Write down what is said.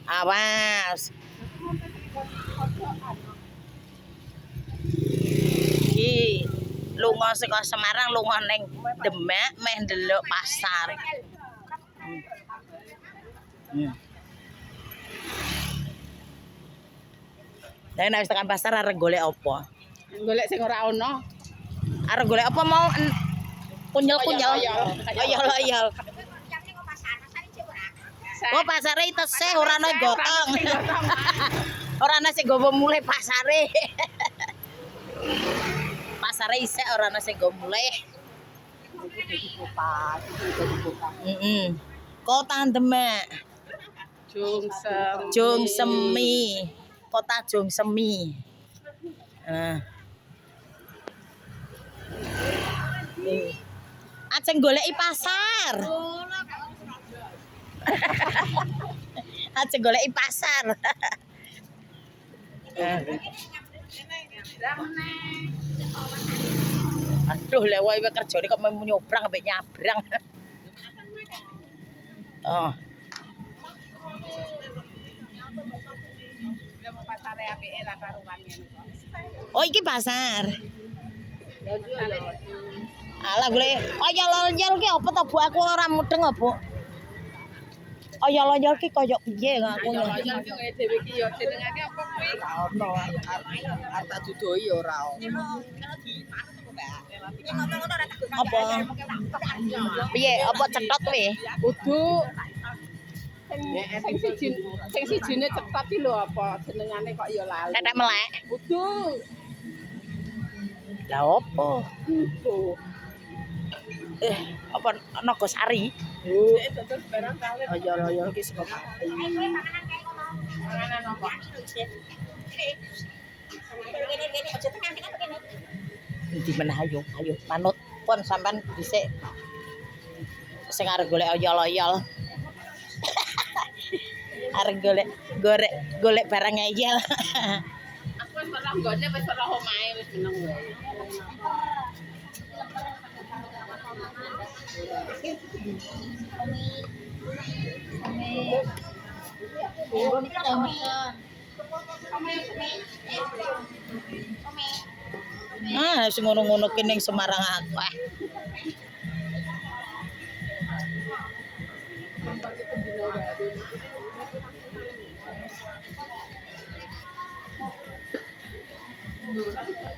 Awas. Iki lunga saka Semarang lunga ning Demak meh ndelok pasar. Lah nek wis tekan pasar arep golek apa? Golek sing ora ono. Arep golek apa mau kunyel-kunyel. Oyol-oyol. Oh pasare tesih ora ana gotong. Ora ana sing nggawa mulih pasare. Pasare isek ora ana sing nggawa mulih. Kota Demak. Jungsemi. Kota Jungsemi. Ajeng goleki pasar. Ajeng goleki pasar. Aduh, lek wae kerjane kok mau nyobrang ambek nyabrang. Oh. Oh, iki pasar. Alah golek oyol-oyol ki apa to Bu? Aku ora mudeng apa. Oyol-oyol ki koyo piye aku. Oyol ki dhewe ki ya jenengane apa kuwi? Ono arep dudoi ora ono. Apa? Piye? Apa cetot kuwi? Kudu sing sijine cetot iki lho apa jenengane kok ya lali. Tetek melek. Kudu. Lah opo? Kudu. Apa Nogosari? Terus barang kawin. Oyol-oyol ki saka Pati. Panganan apa? Di meneh ayo manut pun sampean dhisik sing arep golek oyol-oyol. Arep golek barang ngeyel. Aku wis ora nggone wis ora omahe wis meneng wae. Sing ngono-ngono ki ning Semarang akeh.